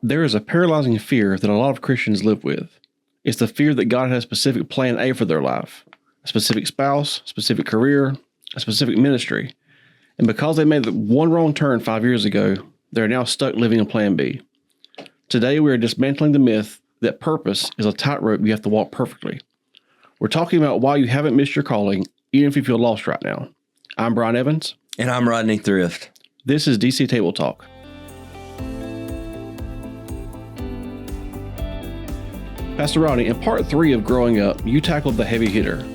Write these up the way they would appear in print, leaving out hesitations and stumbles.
There is a paralyzing fear that a lot of Christians live with. It's the fear that God has a specific plan A for their life, a specific spouse, specific career, a specific ministry. And because they made the one wrong turn 5 years ago, they're now stuck living in plan B. Today, we are dismantling the myth that purpose is a tightrope you have to walk perfectly. We're talking about why you haven't missed your calling, even if you feel lost right now. I'm Bryan Evans. And I'm Rodney Thrift. This is DC Table Talk. Pastor Rodney, in part 3 of Growing Up, you tackled the heavy hitter,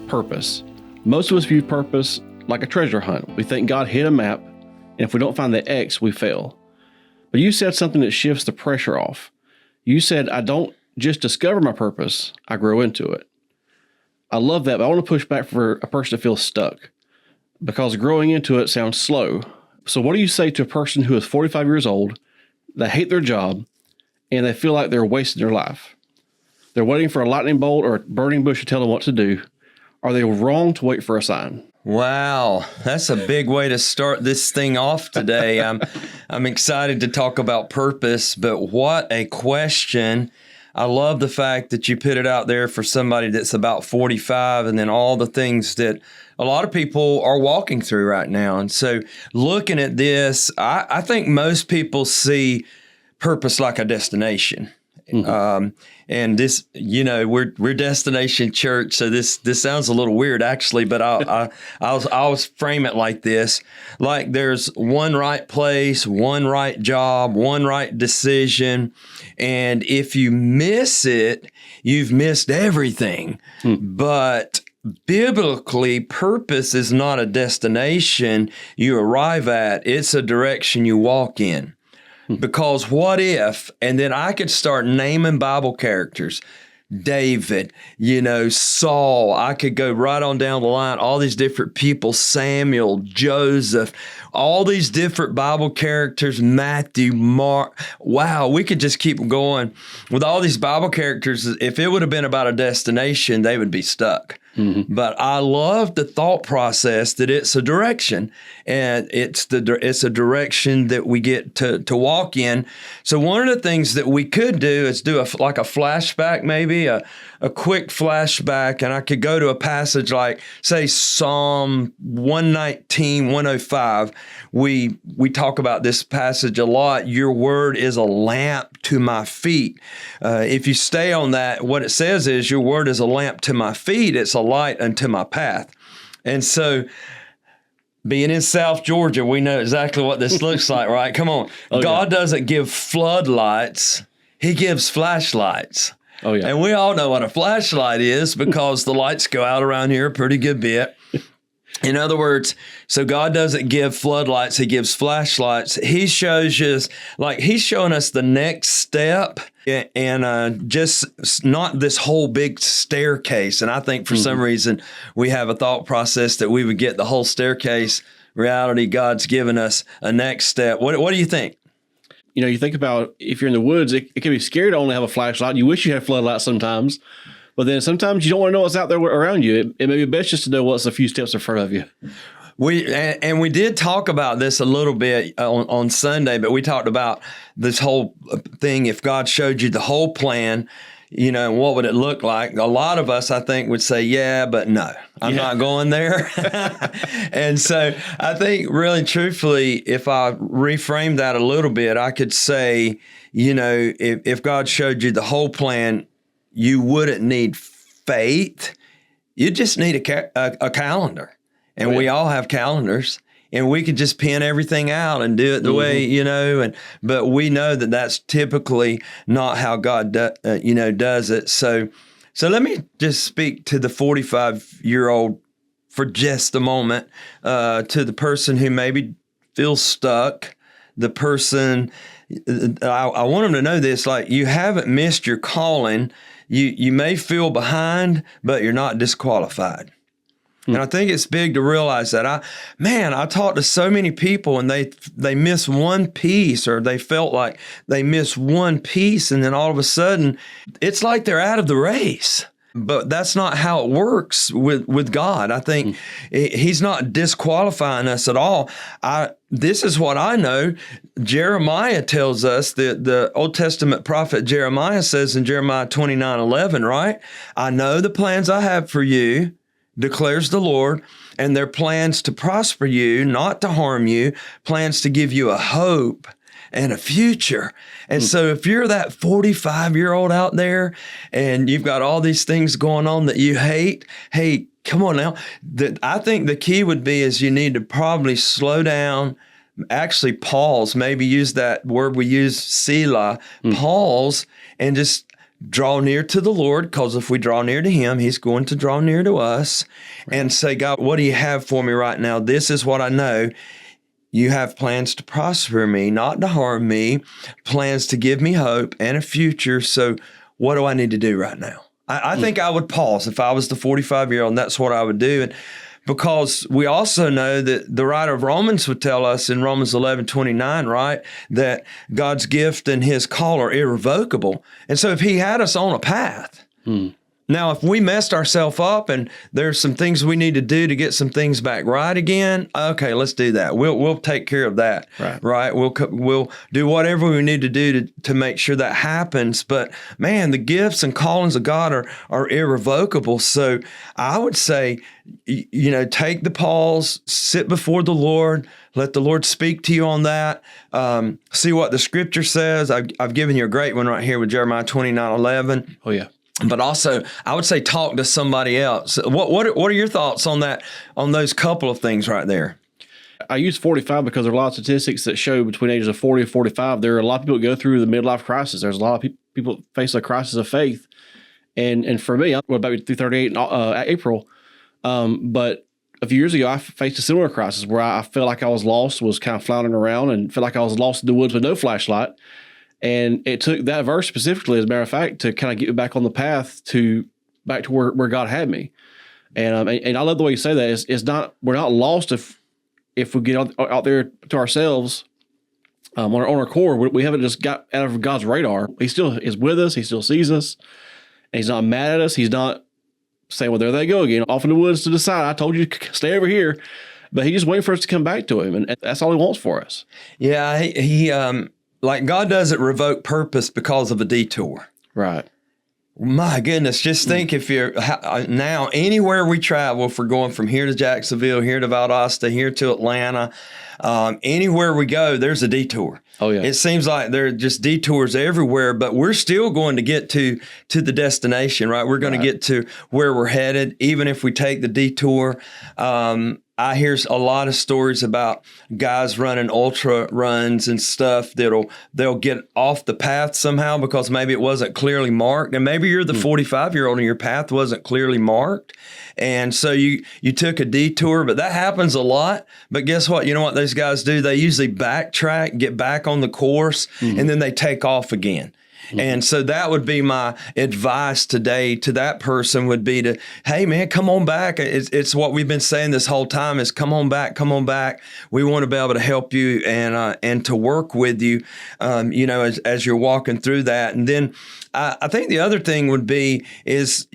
purpose. Most of us view purpose like a treasure hunt. We think God hid a map, and if we don't find the X, we fail. But you said something that shifts the pressure off. You said, I don't just discover my purpose, I grow into it. I love that, but I want to push back for a person that feels stuck, because growing into it sounds slow. So what do you say to a person who is 45 years old, they hate their job, and they feel like they're wasting their life? They're waiting for a lightning bolt or a burning bush to tell them what to do. Are they wrong to wait for a sign? Wow, that's a big way to start this thing off today. I'm excited to talk about purpose, but what a question. I love the fact that you put it out there for somebody that's about 45 and then all the things that a lot of people are walking through right now. And so looking at this, I think most people see purpose like a destination. Mm-hmm. And this, we're destination church, so this sounds a little weird actually, but I'll frame it like this: like there's one right place, one right job, one right decision, and if you miss it, you've missed everything. But biblically, purpose is not a destination you arrive at; it's a direction you walk in. Because what if, and then I could start naming Bible characters, David, Saul, I could go right on down the line, all these different people, Samuel, Joseph, all these different Bible characters, Matthew, Mark. Wow, we could just keep going. With all these Bible characters, if it would have been about a destination, they would be stuck. Mm-hmm. But I love the thought process that it's a direction, and it's a direction that we get to walk in. So one of the things that we could do is do a flashback, maybe a quick flashback, and I could go to a passage like, say, Psalm 119, 105. We talk about this passage a lot. Your word is a lamp to my feet. If you stay on that, what it says is your word is a lamp to my feet. It's a light unto my path. And so being in South Georgia, we know exactly what this looks like, right? Come on. Oh, God doesn't give floodlights. He gives flashlights. Oh, yeah. And we all know what a flashlight is because the lights go out around here a pretty good bit. In other words, so God doesn't give floodlights, he gives flashlights. He shows us, he's showing us the next step and just not this whole big staircase. And I think for some reason we have a thought process that we would get the whole staircase. Reality, God's given us a next step. What do you think? You think about if you're in the woods, it can be scary to only have a flashlight. You wish you had floodlights sometimes. But then sometimes you don't want to know what's out there around you. It may be best just to know what's a few steps in front of you. We did talk about this a little bit on Sunday, but we talked about this whole thing. If God showed you the whole plan, what would it look like? A lot of us, I think, would say, yeah, but no, I'm not going there. And so I think really truthfully, if I reframe that a little bit, I could say, if God showed you the whole plan, you wouldn't need faith. You just need a calendar. And we all have calendars. And we could just pen everything out and do it the way, but we know that that's typically not how God, does it. So let me just speak to the 45-year-old for just a moment, to the person who maybe feels stuck, the person, I want them to know this, you haven't missed your calling. You may feel behind, but you're not disqualified. And I think it's big to realize that. I talked to so many people and they miss one piece, or they felt like they missed one piece, and then all of a sudden it's like they're out of the race. But that's not how it works with God. I think he's not disqualifying us at all. This is what I know. Jeremiah tells us that the Old Testament prophet Jeremiah says in Jeremiah 29:11, right? I know the plans I have for you, declares the Lord, and they're plans to prosper you, not to harm you, plans to give you a hope and a future. And so if you're that 45-year-old out there and you've got all these things going on that you hate, hey, come on now. I think the key would be is you need to probably slow down, actually pause, maybe use that word we use, Selah, pause, and just draw near to the Lord, because if we draw near to him, he's going to draw near to us, and say, God, what do you have for me right now? This is what I know. You have plans to prosper me, not to harm me, plans to give me hope and a future. So what do I need to do right now? I think I would pause if I was the 45-year-old, and that's what I would do. And because we also know that the writer of Romans would tell us in Romans 11:29, right, that God's gift and his call are irrevocable. And so if he had us on a path, now, if we messed ourselves up and there's some things we need to do to get some things back right again, okay, let's do that. We'll take care of that, right? We'll do whatever we need to do to make sure that happens. But man, the gifts and callings of God are irrevocable. So I would say, take the pause, sit before the Lord, let the Lord speak to you on that. See what the Scripture says. I've given you a great one right here with Jeremiah 29:11. Oh yeah. But also, I would say talk to somebody else. What are your thoughts on that, on those couple of things right there? I use 45 because there are a lot of statistics that show between ages of 40 and 45, there are a lot of people that go through the midlife crisis. There's a lot of people that face a crisis of faith. And for me, I'm about through 38 in April. But a few years ago, I faced a similar crisis where I felt like I was lost, was kind of floundering around, and felt like I was lost in the woods with no flashlight. And it took that verse specifically, as a matter of fact, to kind of get me back on the path back to where God had me. And I love the way you say that. It's not, we're not lost if we get out there to ourselves on our core. We haven't just got out of God's radar. He still is with us. He still sees us, and he's not mad at us. He's not saying, "Well, there they go again, off in the woods to decide. I told you to stay over here." But he just waiting for us to come back to him, and that's all he wants for us. Yeah, he like God doesn't revoke purpose because of a detour. Right. My goodness, just think if you're now anywhere we travel, if we're going from here to Jacksonville, here to Valdosta, here to Atlanta, anywhere we go, there's a detour. Oh yeah. It seems like there are just detours everywhere, but we're still going to get to the destination, right? We're going to get to where we're headed, even if we take the detour. I hear a lot of stories about guys running ultra runs and stuff they'll get off the path somehow because maybe it wasn't clearly marked. And maybe you're the 45-year-old and your path wasn't clearly marked. And so you took a detour, but that happens a lot. But guess what? You know what those guys do? They usually backtrack, get back on the course, and then they take off again. And so that would be my advice today to that person would be to, hey man, come on back. It's what we've been saying this whole time is come on back. We want to be able to help you and to work with you, as you're walking through that. And then I think the other thing would be is,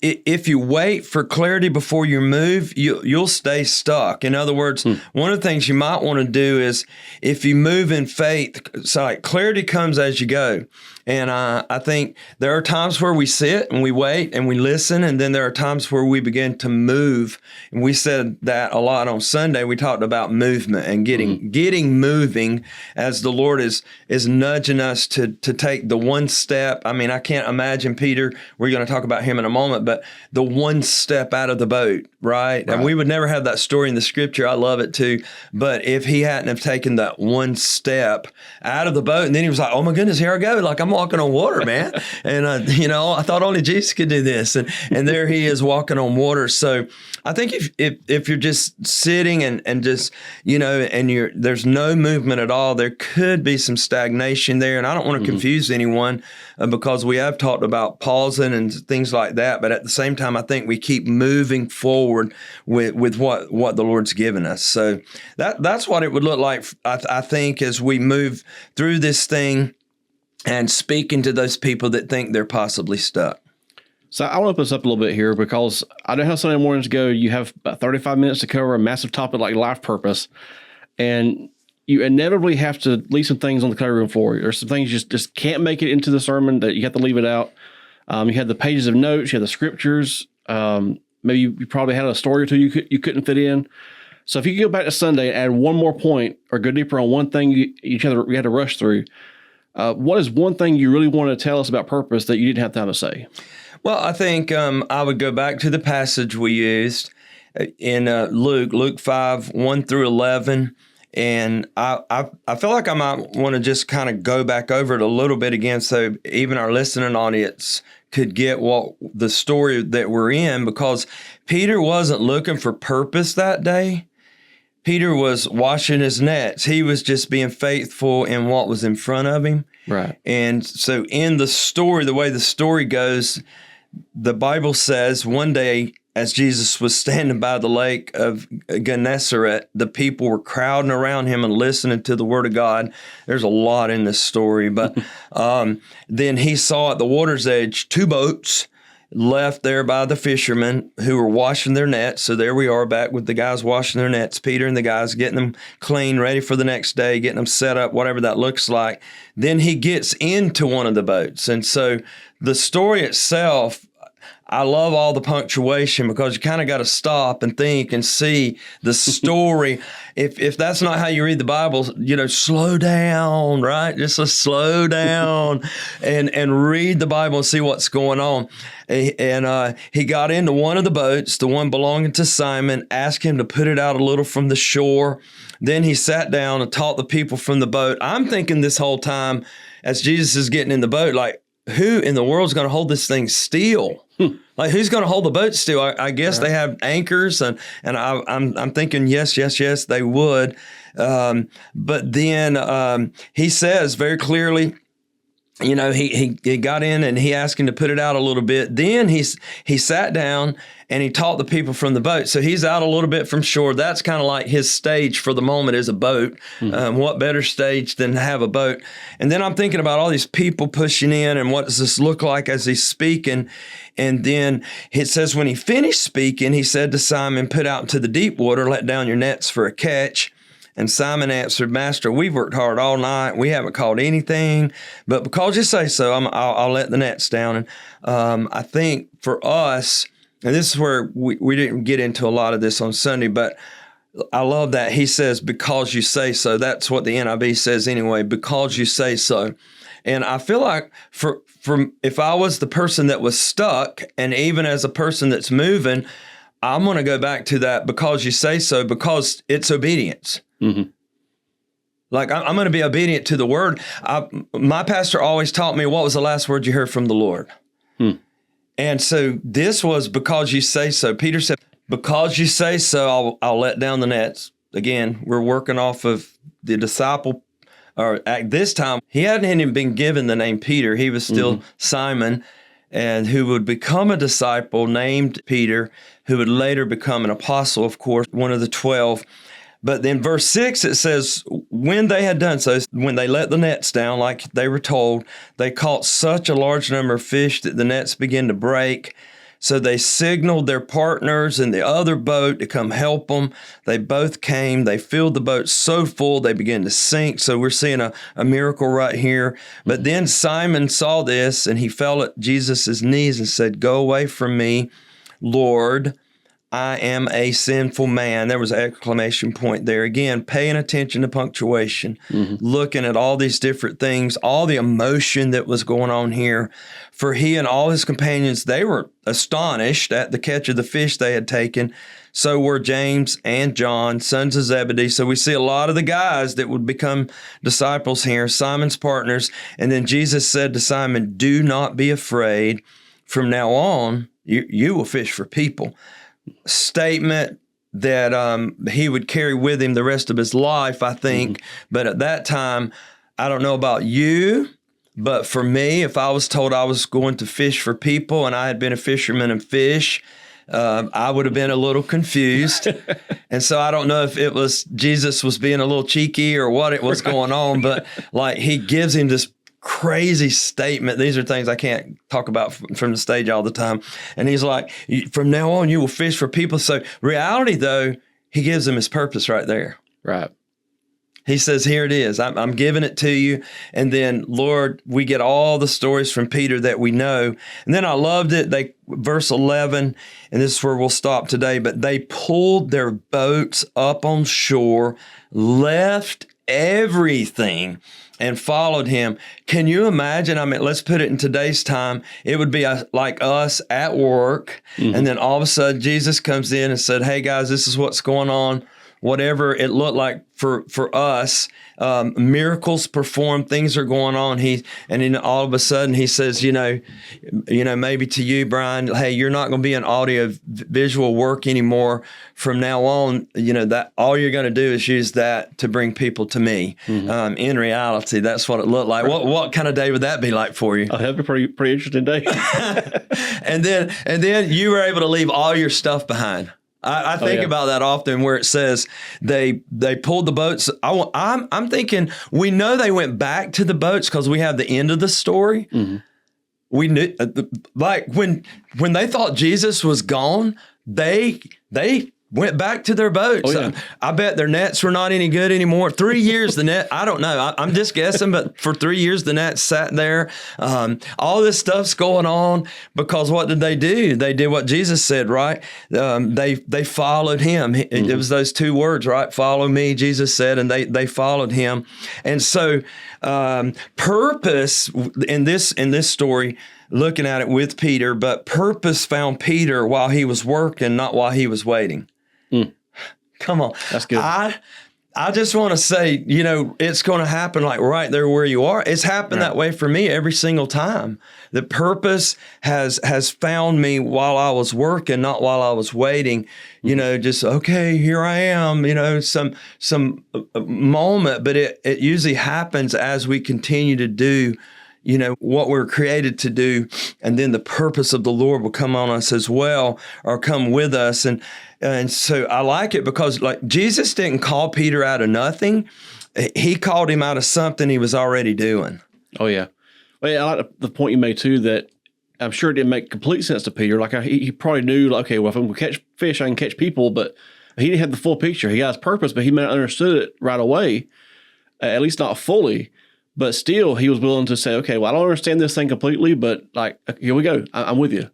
if you wait for clarity before you move, you'll stay stuck. In other words, one of the things you might want to do is if you move in faith, so like clarity comes as you go. And I think there are times where we sit and we wait and we listen, and then there are times where we begin to move. And we said that a lot on Sunday. We talked about movement and getting moving as the Lord is nudging us to take the one step. I mean, I can't imagine Peter. We're going to talk about him in a moment, but the one step out of the boat, right? And we would never have that story in the Scripture. I love it too. But if he hadn't have taken that one step out of the boat, and then he was like, "Oh my goodness, here I go! Like I'm walking on water, man." And I thought only Jesus could do this, and there he is walking on water. So I think if you're just sitting and just and there's no movement at all, there could be some stagnation there. And I don't want to confuse anyone because we have talked about pausing and things like that. But at the same time, I think we keep moving forward with what the Lord's given us. So that's what it would look like. I think as we move through this thing. and speaking to those people that think they're possibly stuck. So I want to open this up a little bit here because I know how Sunday mornings go. You have about 35 minutes to cover a massive topic like life purpose, and you inevitably have to leave some things on the cutting room floor. There's some things you just can't make it into the sermon that you have to leave it out. You had the pages of notes, you had the scriptures. Maybe you probably had a story or two you couldn't fit in. So if you could go back to Sunday and add one more point or go deeper on one thing you had to rush through, what is one thing you really wanted to tell us about purpose that you didn't have time to say? Well, I think I would go back to the passage we used in Luke 5, 1 through 11. And I feel like I might want to just kind of go back over it a little bit again so even our listening audience could get what the story that we're in, because Peter wasn't looking for purpose that day. Peter was washing his nets. He was just being faithful in what was in front of him. Right. And so in the story, the way the story goes, the Bible says one day as Jesus was standing by the lake of Gennesaret, the people were crowding around him and listening to the word of God. There's a lot in this story, but then he saw at the water's edge 2 boats left there by the fishermen who were washing their nets. So there we are back with the guys washing their nets, Peter and the guys getting them clean, ready for the next day, getting them set up, whatever that looks like. Then he gets into one of the boats. And so the story itself, I love all the punctuation because you kind of got to stop and think and see the story. If that's not how you read the Bible, slow down, right? Just slow down and read the Bible and see what's going on. And he got into one of the boats, the one belonging to Simon, asked him to put it out a little from the shore. Then he sat down and taught the people from the boat. I'm thinking this whole time as Jesus is getting in the boat, like, who in the world is going to hold this thing still? Like, who's going to hold the boat still? I guess they have anchors, and I'm thinking yes, they would. But then he says very clearly, he got in and he asked him to put it out a little bit. Then he sat down and he taught the people from the boat. So he's out a little bit from shore. That's kind of like his stage for the moment is a boat. What better stage than to have a boat? And then I'm thinking about all these people pushing in and what does this look like as he's speaking? And then it says when he finished speaking, he said to Simon, put out into the deep water, let down your nets for a catch. And Simon answered, Master, we've worked hard all night. We haven't caught anything, but because you say so, I'll let the nets down. And I think for us, and this is where we didn't get into a lot of this on Sunday, but I love that he says, because you say so. That's what the NIV says anyway, because you say so. And I feel like if I was the person that was stuck, and even as a person that's moving, I'm going to go back to that because you say so, because it's obedience. Mm-hmm. Like, I'm going to be obedient to the word. My pastor always taught me, what was the last word you heard from the Lord? And so this was because you say so. Peter said, because you say so, I'll let down the nets. Again, we're working off of the disciple, or at this time, he hadn't even been given the name Peter. He was still Simon, and who would become a disciple named Peter, who would later become an apostle, of course, one of the 12. But then verse 6, it says, when they had done so, when they let the nets down like they were told, they caught such a large number of fish that the nets began to break. So they signaled their partners in the other boat to come help them. They both came. They filled the boat so full they began to sink. So we're seeing a miracle right here. But then Simon saw this, and he fell at Jesus' knees and said, go away from me, Lord. I am a sinful man. There was an exclamation point there. Again, paying attention to punctuation, looking at all these different things, all the emotion that was going on here. For he and all his companions, they were astonished at the catch of the fish they had taken. So were James and John, sons of Zebedee. So we see a lot of the guys that would become disciples here, Simon's partners. And then Jesus said to Simon, do not be afraid. From now on, you will fish for people. Statement that he would carry with him the rest of his life, I think. But at that time, I don't know about you, but for me, if I was told I was going to fish for people and I had been a fisherman and fish, I would have been a little confused. And so I don't know if it was Jesus was being a little cheeky or what it was going on, but like he gives him this crazy statement. These are things I can't talk about from the stage all the time. And he's like, from now on, you will fish for people. So reality, though, he gives them his purpose right there. Right. He says, here it is. I'm giving it to you. And then, Lord, we get all the stories from Peter that we know. And then I loved it. Verse 11, and this is where we'll stop today, but they pulled their boats up on shore, left everything, and followed him. Can you imagine? I mean, let's put it in today's time. It would be like us at work. Mm-hmm. And then all of a sudden, Jesus comes in and said, hey, guys, this is what's going on. Whatever it looked like for us, miracles performed, things are going on. And then all of a sudden he says, maybe to you, Bryan, hey, you're not going to be an audio visual work anymore from now on. That all you're going to do is use that to bring people to me. Mm-hmm. In reality, that's what it looked like. Right. What kind of day would that be like for you? That'd be a pretty interesting day. and then you were able to leave all your stuff behind. I think about that often, where it says they pulled the boats. I'm thinking we know they went back to the boats because we have the end of the story. Mm-hmm. We knew, like when they thought Jesus was gone, they went back to their boats. Oh, yeah. I bet their nets were not any good anymore. 3 years, the net, I don't know. I'm just guessing, but for 3 years, the net sat there. All this stuff's going on because what did they do? They did what Jesus said, right? They followed him. Mm-hmm. It was those two words, right? Follow me, Jesus said, and they followed him. And so purpose in this story, looking at it with Peter, but purpose found Peter while he was working, not while he was waiting. Come on. That's good. I just want to say, it's going to happen like right there where you are. It's happened that way for me every single time. The purpose has found me while I was working, not while I was waiting. Just, okay, here I am, some moment, but it usually happens as we continue to do what we're created to do, and then the purpose of the Lord will come on us as well, or come with us. And so I like it because, like, Jesus didn't call Peter out of nothing. He called him out of something he was already doing. Oh, yeah. Well, I like the point you made, too, that I'm sure it didn't make complete sense to Peter. Like, he probably knew, like, okay, well, if I'm going to catch fish, I can catch people, but he didn't have the full picture. He got his purpose, but he may not have understood it right away, at least not fully. But still, he was willing to say, okay, well, I don't understand this thing completely, but like, here we go. I'm with you.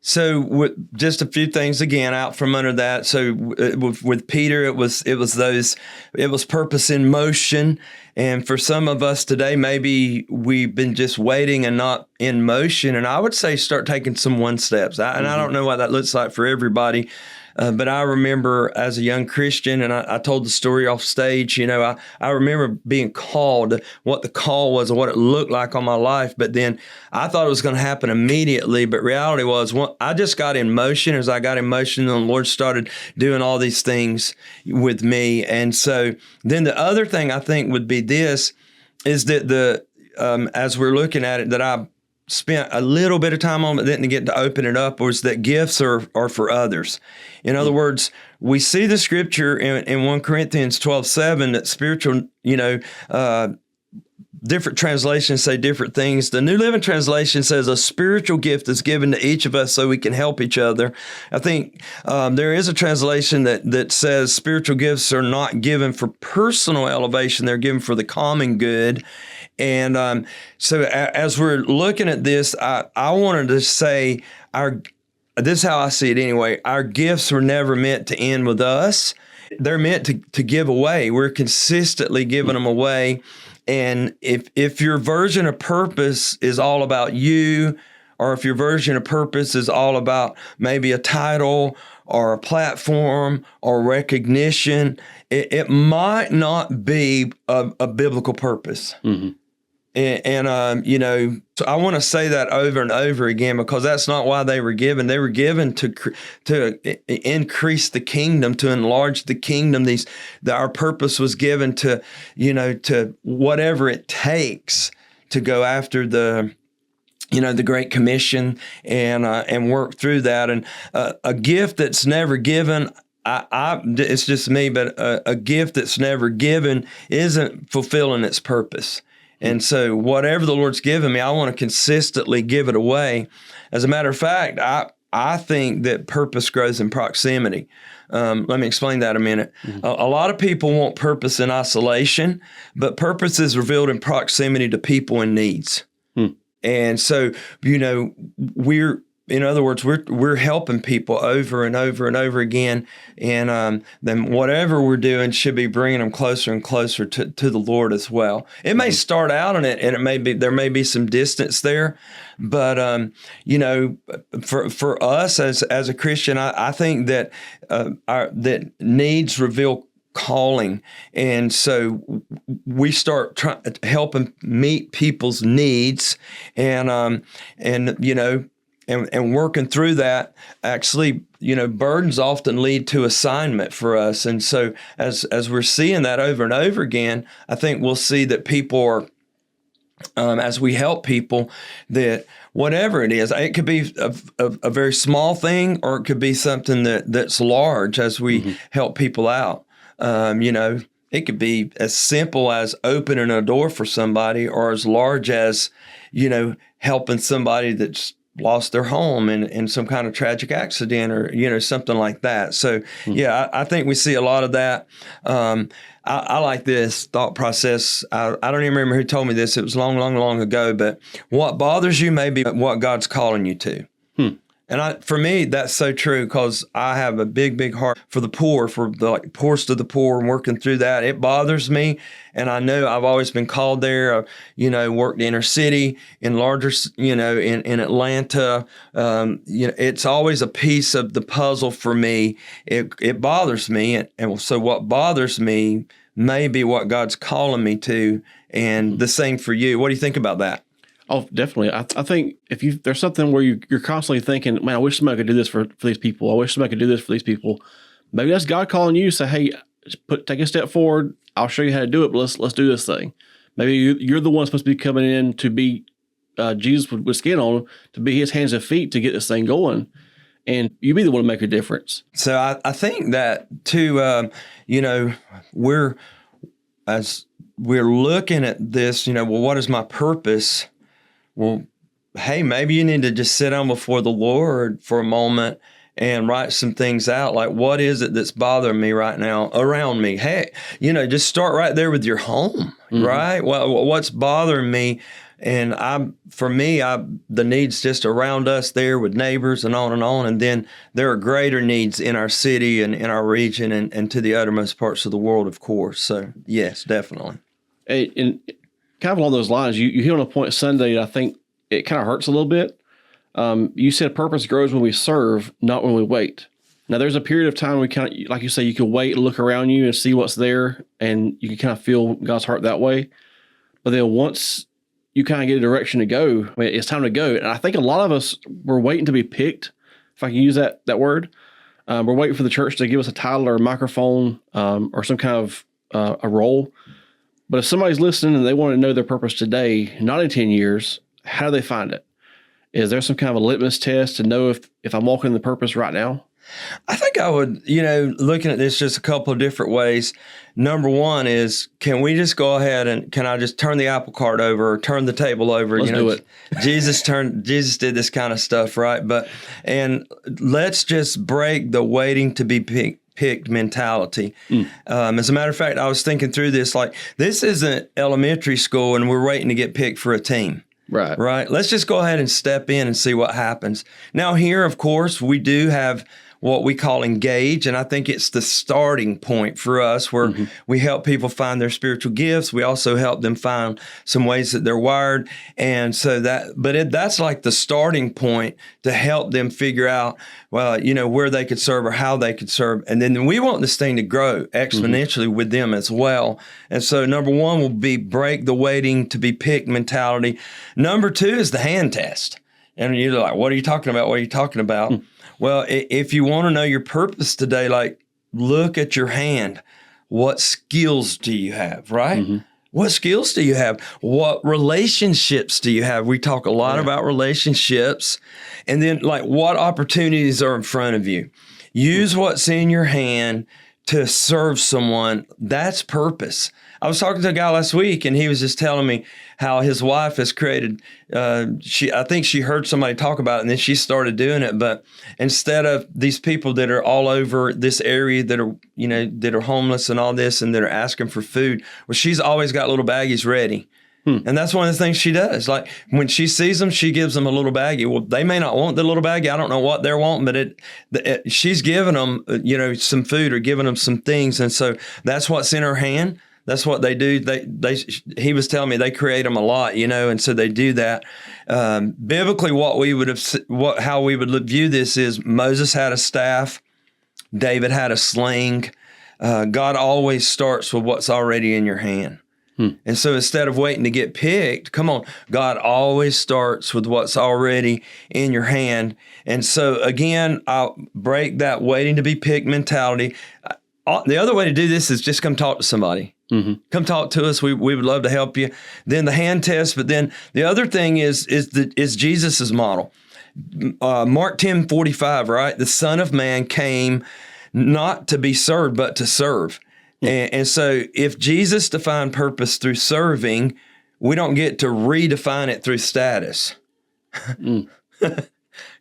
So just a few things again out from under that. So with Peter, it was purpose in motion. And for some of us today, maybe we've been just waiting and not in motion. And I would say start taking some one steps. I don't know what that looks like for everybody. But I remember as a young Christian, and I told the story off stage, I remember being called, what the call was and what it looked like on my life. But then I thought it was going to happen immediately. But reality was, I just got in motion. As I got in motion, the Lord started doing all these things with me. And so then the other thing I think would be this, is that as we're looking at it, that I spent a little bit of time on, but didn't get to open it up, was that gifts are for others. In other words, we see the scripture in 1 Corinthians 12:7 that spiritual, different translations say different things. The New Living Translation says a spiritual gift is given to each of us so we can help each other. I think there is a translation that says spiritual gifts are not given for personal elevation, they're given for the common good. And so as we're looking at this, I wanted to say this is how I see it anyway. Our gifts were never meant to end with us. They're meant to give away. We're consistently giving them away. And if your version of purpose is all about you, or if your version of purpose is all about maybe a title or a platform or recognition, it might not be a biblical purpose. Mm-hmm. And so I want to say that over and over again, because that's not why they were given. They were given to increase the kingdom, to enlarge the kingdom. Our purpose was given to whatever it takes to go after the Great Commission and work through that. And a gift that's never given, it's just me, but a gift that's never given isn't fulfilling its purpose. And so whatever the Lord's given me, I want to consistently give it away. As a matter of fact, I think that purpose grows in proximity. Let me explain that a minute. A lot of people want purpose in isolation, but purpose is revealed in proximity to people and needs. And so, in other words, we're helping people over and over and over again, and then whatever we're doing should be bringing them closer and closer to the Lord as well. It may start out in it, and there may be some distance there, but for us as a Christian, I think that that needs reveal calling, and so we start helping meet people's needs, and working through that. Actually, burdens often lead to assignment for us, and so as we're seeing that over and over again, I think we'll see that people are. As we help people, that whatever it is, it could be a very small thing, or it could be something that's large as we help people out. It could be as simple as opening a door for somebody, or as large as, helping somebody that's lost their home in some kind of tragic accident, or, something like that. So, I think we see a lot of that. I like this thought process. I don't even remember who told me this. It was long, long, long ago. But what bothers you may be what God's calling you to. And for me, that's so true, because I have a big, big heart for the poor, for the poorest of the poor, and working through that. It bothers me, and I know I've always been called there. Worked inner city, in larger, in Atlanta. It's always a piece of the puzzle for me. It bothers me, and so what bothers me may be what God's calling me to, and the same for you. What do you think about that? Oh, definitely. I think if there's something where you're constantly thinking, man, I wish somebody could do this for these people. I wish somebody could do this for these people. Maybe that's God calling you. Say, hey, take a step forward. I'll show you how to do it. But let's do this thing. Maybe you're the one supposed to be coming in to be Jesus with skin on, to be his hands and feet to get this thing going. And you be the one to make a difference. So I think that too, we're looking at this, what is my purpose? Well, hey, maybe you need to just sit down before the Lord for a moment and write some things out. Like, what is it that's bothering me right now around me? Hey, just start right there with your home, right? Well, what's bothering me? And the needs just around us there with neighbors and on and on. And then there are greater needs in our city and in our region and to the uttermost parts of the world, of course. So, yes, definitely. And kind of along those lines, you hit on a point Sunday that I think it kind of hurts a little bit. You said purpose grows when we serve, not when we wait. Now, there's a period of time we kind of, like you say, you can wait and look around you and see what's there, and you can kind of feel God's heart that way. But then once you kind of get a direction to go, it's time to go. And I think a lot of us, we're waiting to be picked, if I can use that word. We're waiting for the church to give us a title or a microphone or some kind of a role. But if somebody's listening and they want to know their purpose today, not in 10 years, how do they find it? Is there some kind of a litmus test to know if I'm walking in the purpose right now? I think I would, looking at this just a couple of different ways. Number one is, can we just go ahead and can I just turn the apple cart over or turn the table over? Let's do it. Jesus did this kind of stuff, right? And let's just break the waiting to be picked mentality. As a matter of fact, I was thinking through this, like, this isn't elementary school and we're waiting to get picked for a team. Right. Let's just go ahead and step in and see what happens. Now here, of course, we do have what we call engage. And I think it's the starting point for us where we help people find their spiritual gifts. We also help them find some ways that they're wired. And so that's like the starting point to help them figure out, well, where they could serve or how they could serve. And then we want this thing to grow exponentially with them as well. And so number one will be break the waiting to be picked mentality. Number two is the hand test. And you're like, what are you talking about? What are you talking about? Well, if you want to know your purpose today, like, look at your hand. What skills do you have, right? What skills do you have? What relationships do you have? We talk a lot about relationships. And then, like, what opportunities are in front of you? Use what's in your hand to serve someone. That's purpose. I was talking to a guy last week, and he was just telling me how his wife has created. I think she heard somebody talk about it, and then she started doing it. But instead of these people that are all over this area that are homeless and all this, and that are asking for food, well, she's always got little baggies ready. And that's one of the things she does. Like when she sees them, she gives them a little baggie. Well, they may not want the little baggie. I don't know what they're wanting, but she's giving them, some food or giving them some things. And so that's what's in her hand. That's what they do. He was telling me they create them a lot, and so they do that. Biblically, how we would view this is Moses had a staff, David had a sling. God always starts with what's already in your hand. And so instead of waiting to get picked, come on, God always starts with what's already in your hand. And so again, I'll break that waiting to be picked mentality. The other way to do this is just come talk to somebody. Come talk to us. We would love to help you. Then the hand test, but then the other thing is Jesus's model. Mark 10:45, right? The Son of Man came not to be served, but to serve. And so if Jesus defined purpose through serving, we don't get to redefine it through status. You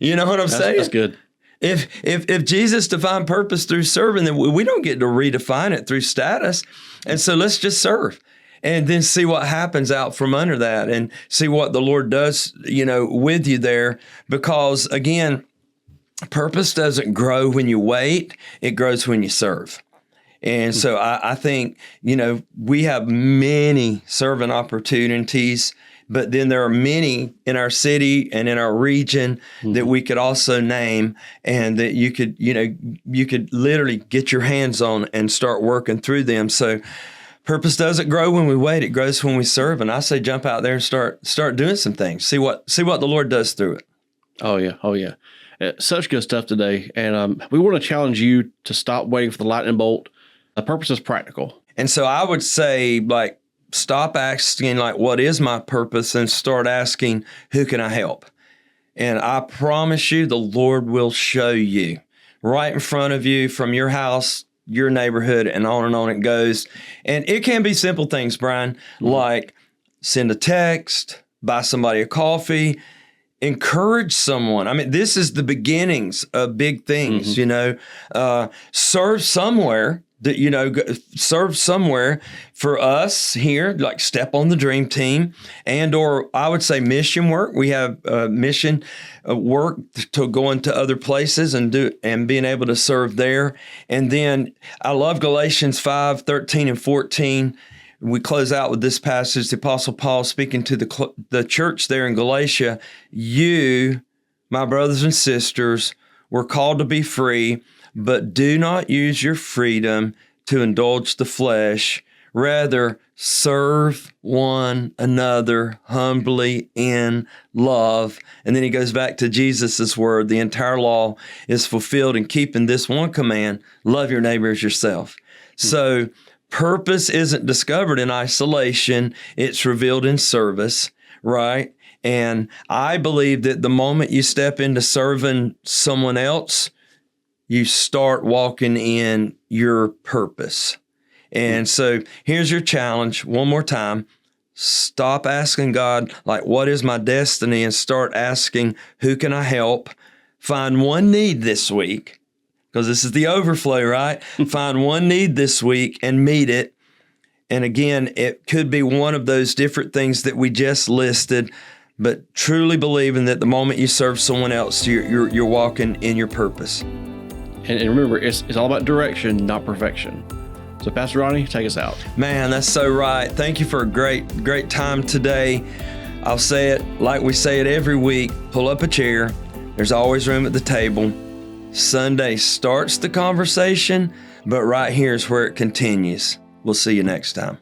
know what I'm saying? That's good. If Jesus defined purpose through serving, then we don't get to redefine it through status. And so let's just serve and then see what happens out from under that and see what the Lord does, with you there. Because again, purpose doesn't grow when you wait. It grows when you serve. And so I think, we have many serving opportunities, but then there are many in our city and in our region that we could also name and that you could literally get your hands on and start working through them. So purpose doesn't grow when we wait. It grows when we serve. And I say jump out there and start doing some things. See what the Lord does through it. Oh, yeah. Oh, yeah. Such good stuff today. And we want to challenge you to stop waiting for the lightning bolt. The purpose is practical. And so I would say, stop asking, what is my purpose, and start asking, who can I help? And I promise you, the Lord will show you right in front of you from your house, your neighborhood, and on it goes. And it can be simple things, Bryan, like send a text, buy somebody a coffee, encourage someone. I mean, this is the beginnings of big things, serve somewhere. Serve somewhere for us here, like step on the dream team, or I would say mission work. We have mission work to go into other places and being able to serve there. And then I love Galatians 5:13 and 14. We close out with this passage, the Apostle Paul speaking to the church there in Galatia. You, my brothers and sisters, were called to be free, but do not use your freedom to indulge the flesh. Rather, serve one another humbly in love. And then he goes back to Jesus's word. The entire law is fulfilled in keeping this one command: love your neighbor as yourself. So purpose isn't discovered in isolation. It's revealed in service, right? And I believe that the moment you step into serving someone else, you start walking in your purpose. And so here's your challenge one more time. Stop asking God, what is my destiny? And start asking, who can I help? Find one need this week, because this is the overflow, right? Find one need this week and meet it. And again, it could be one of those different things that we just listed, but truly believing that the moment you serve someone else, you're walking in your purpose. And remember, it's all about direction, not perfection. So Pastor Rodney, take us out. Man, that's so right. Thank you for a great time today. I'll say it like we say it every week. Pull up a chair. There's always room at the table. Sunday starts the conversation, but right here is where it continues. We'll see you next time.